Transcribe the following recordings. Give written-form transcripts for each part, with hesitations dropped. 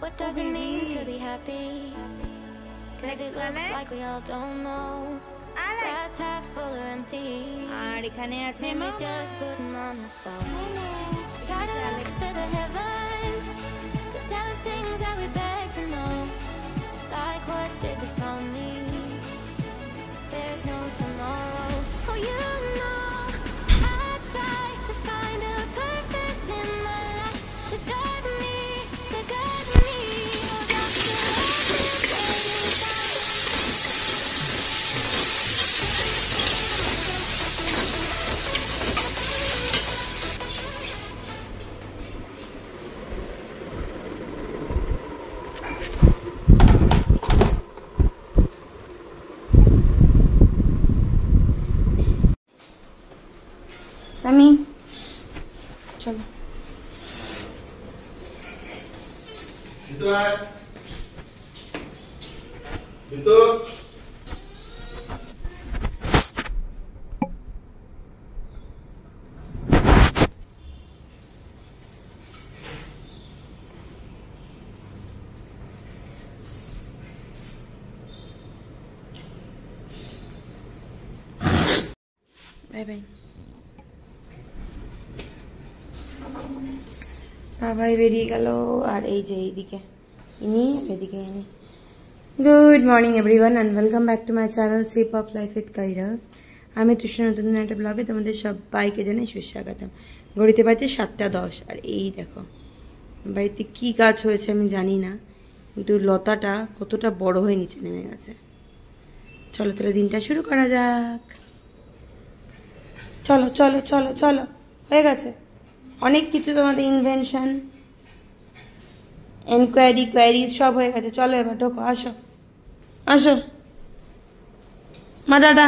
What does it mean to be happy? Cause it looks like we all don't know. Glass half full or empty. Maybe just putting on the show. Try to look to the heavens to tell us things that we beg to know. Like what did the song mean? There's no tomorrow. Oh, you know I try to find a purpose in my life to drive me, to guide me. Oh, that's the আমি চলো bye bye বাবাই বেরিয়ে গেল আর এই যে এইদিকে ইনি এদিকে ইনি good morning everyone and welcome back to my channel sip of life with Kairav. আমি তৃষ্ণা নতুন একটা ব্লগে তোমাদের সবাইকে জানাই সুস্বাগতম। ঘড়িতে বাজে 7:10 আর এই দেখো বাড়িতে কি গাছ হয়েছে আমি জানি না, কিন্তু লতাটা কতটা বড় হয়ে নিচে নেমে গেছে। চলো তাহলে দিনটা শুরু করা যাক। চলো চলো চলো চলো, হয়ে গেছে অনেক কিছু, তোমাদের ইনভেনশন এনকোয়ারি কোয়ারি সব হয়ে গেছে। চলো এবার ঢোকো, আসো আসো মা দাদা।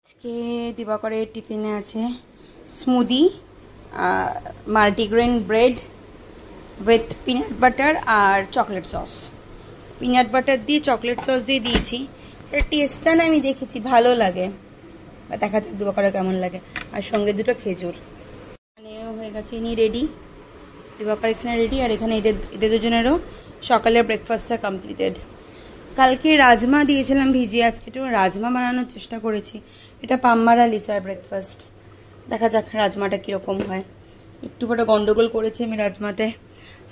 আজকে দিবাকরের টিফিনে আছে smoothie, multigrain bread with peanut butter আর চকলেট সস। পিনাট বাটার দিয়ে চকলেট সস দিয়ে দিয়েছি, টেস্টটা না আমি দেখেছি ভালো লাগে, দেখা যাক দিবাকরের কেমন লাগে। আর সঙ্গে দুটো খেজুর হয়ে গেছে। ইনি রেডি, দিবাকর এখানে রেডি, আর এখানে এদের দুজনেরও সকালের ব্রেকফাস্টটা কমপ্লিটেড। কালকে রাজমা দিয়েছিলাম ভিজিয়ে, আজকে একটু রাজমা বানানোর চেষ্টা করেছি। এটা পাম্মার আর লিসার ব্রেকফাস্ট, দেখা যাক রাজমাটা কীরকম হয়। একটু করে গন্ডগোল করেছি আমি রাজমাতে।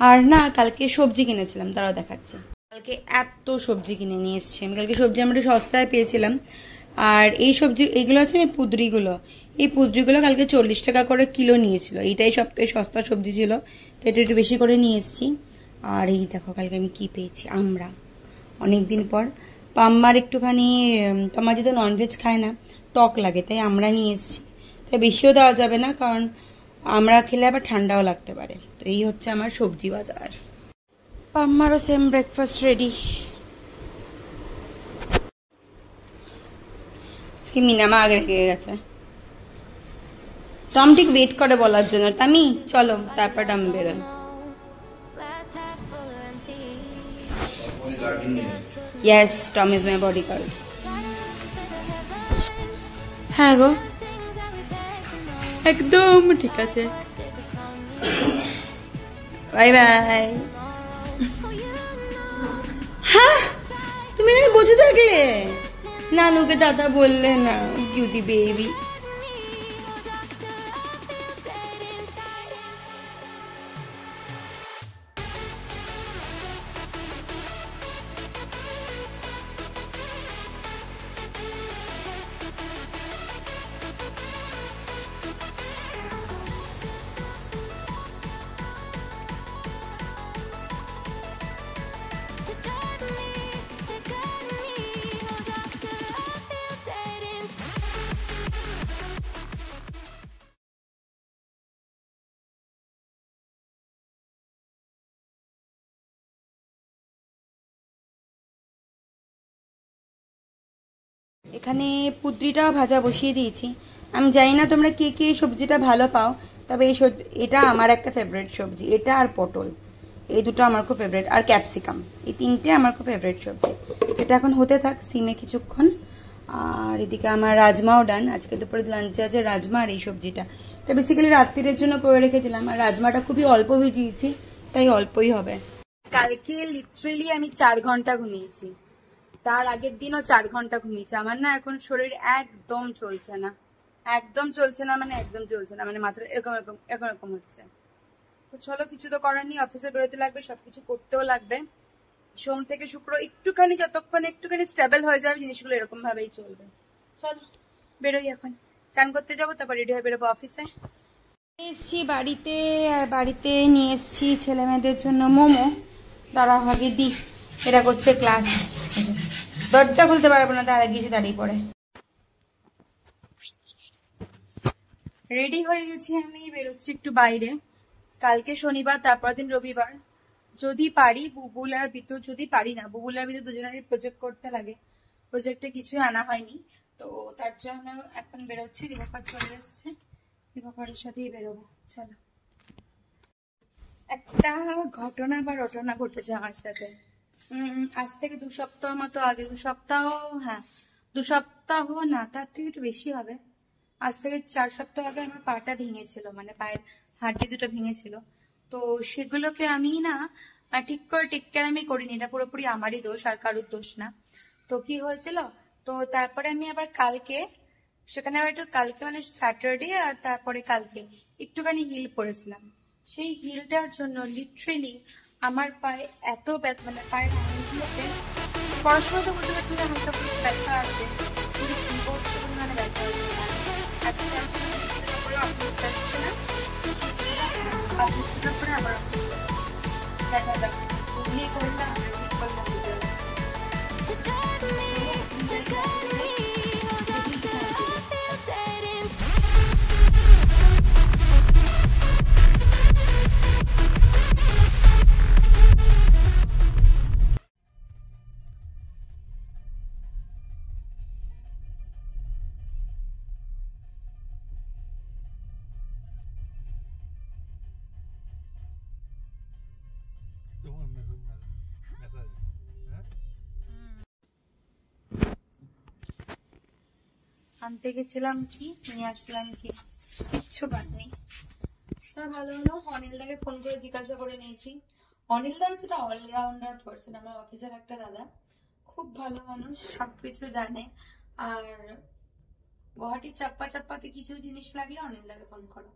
আর না, কালকে সবজি কিনেছিলাম, তারাও দেখাচ্ছে। কালকে এত সবজি কিনে নিয়ে এসছি আমি। কালকে সবজি আমরা একটু সস্তায় পেয়েছিলাম। আর এই সবজি এইগুলো আছে না, পুদরিগুলো, এই পুদরিগুলো কালকে 40 টাকা করে কিলো নিয়েছিল। এইটাই সবথেকে সস্তা সবজি ছিল, তো এটা একটু বেশি করে নিয়ে এসেছি। আর এই দেখো কালকে আমি কি পেয়েছি, আমরা অনেকদিন পর পাম্মার একটুখানি, পাম্মা যেহেতু ননভেজ খায় না, টক লাগে, তাই আমরা নিয়ে এসেছি। তাই বেশিও দেওয়া যাবে না, কারণ আমরা খেলে আবার ঠান্ডাও লাগতে পারে। তো এই হচ্ছে আমার সবজি বাজার। পাম্মারও সেম ব্রেকফাস্ট রেডি। আজকে মিনামা আগে রেখে গেছে, টম ঠিক ওয়েট করে বলার জন্য। তামি চলো, তারপর টম বেরোন। Yes, Tom is my bodyguard. হ্যাঁ গো, একদম ঠিক আছে। Bye bye. হ্যাঁ, তুমি বসে থাকলে, নানুকে দাদা বললে না, কিউটি বেবি। এখানে পুদ্রিটাও ভাজা বসিয়ে দিয়েছি। আমি জানি না তোমরা কে কে সবজিটা ভালো পাও, তবে এটা আমার একটা ফেভারিট সবজি। এটা আর পটল, এই দুটো আমার খুব ফেভারিট, আর ক্যাপসিকাম, এই তিনটে আমার খুব ফেভারিট সবজি। এটা এখন হতে থাক সিমে কিছুক্ষণ। আর এদিকে আমার রাজমাও ডান। আজকে দুপুরে লাঞ্চে আছে রাজমা আর এই সবজিটা। এটা বেসিক্যালি রাত্রির জন্য করে রেখে দিলাম, আর রাজমাটা খুবই অল্প ভিজিয়েছি, তাই অল্পই হবে। কালকে লিটারেলি আমি 4 ঘন্টা ঘুমিয়েছি, তার আগের দিনও 4 ঘন্টা ঘুমিয়েছি। আমার না এখন শরীর একদম চলছে না, একদম চলছে না, মানে একদম চলছে না, মানে মাথা এরকম এরকম এরকম এরকম হচ্ছে। তো চলো, কিছু তো করার নেই, অফিসে বেরোতে লাগবে, সবকিছু করতেও লাগবে। সোম থেকে শুক্র একটুখানি, যতক্ষণ একটুখানি স্টেবল হয়ে যাবে জিনিসগুলো, এরকম ভাবেই চলবে। চলো বেরোই, এখন চান করতে যাবো, তারপর রেডি হয়ে বেরোবো অফিসে। এসছি বাড়িতে, আর বাড়িতে নিয়ে এসছি ছেলে মেয়েদের জন্য মোমো। দাঁড়া আগে দি, এরা করছে ক্লাস, দরজা খুলতে পারবো না, তার আগে এসে দাঁড়িয়ে পড়ে। রেডি হয়ে গেছি আমি, বেরোচ্ছি একটু বাইরে। কালকে শনিবার, তারপর দিন রবিবার। যদি পারি বুবুল আর বিতু, যদি পারি না বুবুল আর বিতু দুজনেরই প্রজেক্ট করতে লাগে, প্রজেক্টে কিছুই আনা হয়নি, তো তার জন্য এখন বেরোচ্ছি। দিবাকর চলে এসছে, দিবাকরের সাথেই বেরোবো। চলো, একটা ঘটনা বা রটনা ঘটেছে আমার সাথে। আজ থেকে 2 সপ্তাহ মতো আগে, 2 সপ্তাহ, হ্যাঁ 2 সপ্তাহ না, তার থেকে একটু বেশি হবে। আজ থেকে 4 সপ্তাহ আগে আমার পাটা ভেঙেছিল, মানে পায়ের হাড্ডি দুটো ভেঙেছিল। তো সেগুলোকে আমি না ঠিক করে টেক কেয়ার আমি করিনি, এটা পুরোপুরি আমারই দোষ, আর কারোর দোষ না। তো কি হয়েছিল, তো তারপরে আমি আবার কালকে সেখানে আবার একটু, কালকে মানে স্যাটারডে, আর তারপরে কালকে একটুখানি হিল পরেছিলাম। সেই হিলটার জন্য লিটারেলি আমার পায়ে এত ব্যথা, মানে পায়ের আঙুলগুলোতে পড়াশোনা তো বুঝতে পারছি না, হালকা পুরো ব্যথা আছে, পুরো কি করছে মানে ব্যথা হচ্ছে না। আজকে তার জন্য করে অফিস যাচ্ছে না, অফিসের পরে আবার অফিস যাচ্ছে। দেখা যাক ঘুমিয়ে করলাম ঠিক করলাম, বুঝতে পারছি। আনতে গেছিলাম কি, নিয়ে আসলাম কি, কিচ্ছু পাইনি। ভালো হলো অনিলদাকে ফোন করে জিজ্ঞাসা করে নিয়েছি। অনিলদা হচ্ছে একটা অলরাউন্ডার পার্সন, আমার অফিসের একটা দাদা, খুব ভালো মানুষ, সবকিছু জানে। আর গুয়াহাটির চাপ্পাতে কিছু জিনিস লাগলে অনিলদাকে ফোন করো।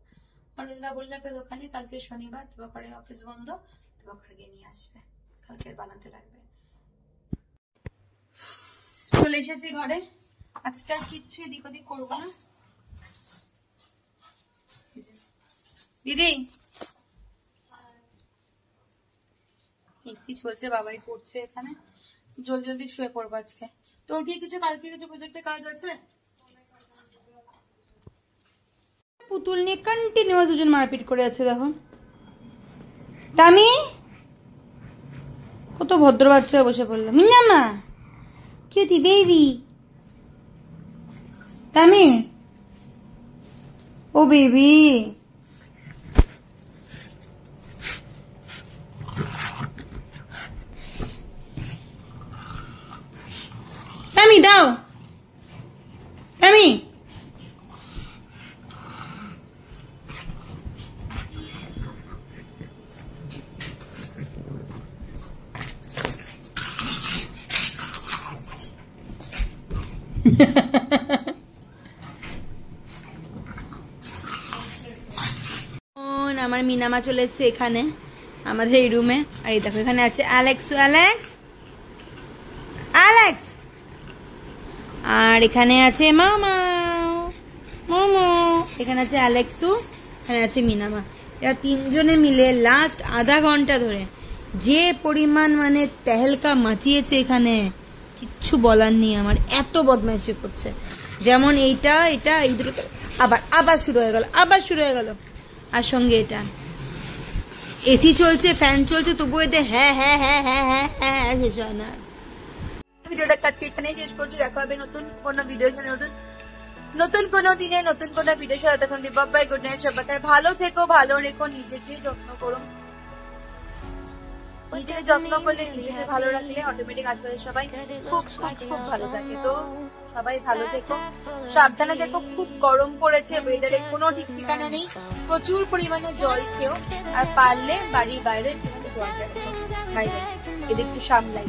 অনিলদা বললে একটা দোকানে কালকে শনিবার, দিবাকরের অফিস বন্ধ, দিবাকর গিয়ে নিয়ে আসবে, কালকে বানাতে লাগবে। চলে এসেছি ঘরে, আজকে আর কিচ্ছু এদিক ওদিক করবো না। দিদি এসি চলছে, বাবাই পড়ছে এখানে, জলদি জলদি শুয়ে পড়বো আজকে। তোর কি কিছু কালকে কিছু প্রজেক্টে কাজ আছে? পুতুল নিয়ে কন্টিনিউ দুজন মারপিট করে আছে, দেখো। তামি কত ভদ্র বাচ্চা বসে পড়লো। মিনামা কিউটি বেবি, তামি ও বেবি, তামি দাও, তামি আমার মিনামা চলে এসছে এখানে আমাদের এই রুমে। আর এই দেখো এখানে আছে অ্যালেক্স, অ্যালেক্স, আর এখানে আছে মামা মোমো, এখানে আছে অ্যালেক্সু, এখানে আছে মিনামা। এরা তিনজনে মিলে লাস্ট আধা ঘন্টা ধরে যে পরিমাণ মানে তেহলকা মাচিয়েছে এখানে, কিচ্ছু বলার নেই। আমার এত বদমাইশি করছে, যেমন এইটা এটা এই দুটো আবার শুরু হয়ে গেল, আর সঙ্গে এটা এসি চলছে, ফ্যান চলছে, তবু এদের হ্যাঁ হ্যাঁ হ্যাঁ হ্যাঁ হ্যাঁ হ্যাঁ শেষ হয় না। ভিডিওটা আজকে এখানেই শেষ করছি, দেখা হবে নতুন কোনো ভিডিওর সাথে, নতুন কোনো দিনে নতুন কোনো ভিডিওর সাথে। তখন বাই, গুড নাইট সবাইকে, ভালো থেকো, ভালো রেখো, নিজেকে যত্ন করো। নিজেকে যত্ন করলে, নিজেকে ভালো রাখলে অটোমেটিক আশপাশের সবাই খুব খুব খুব ভালো থাকে। তো সবাই ভালো থেকো, সাবধানে দেখো, খুব গরম পড়েছে, ওয়েদারে কোনো ঠিক ঠিকানা নেই। প্রচুর পরিমাণে জল খেও, আর পারলে বাড়ির বাইরে একটু জল রাখো। এদের একটু সামলাই।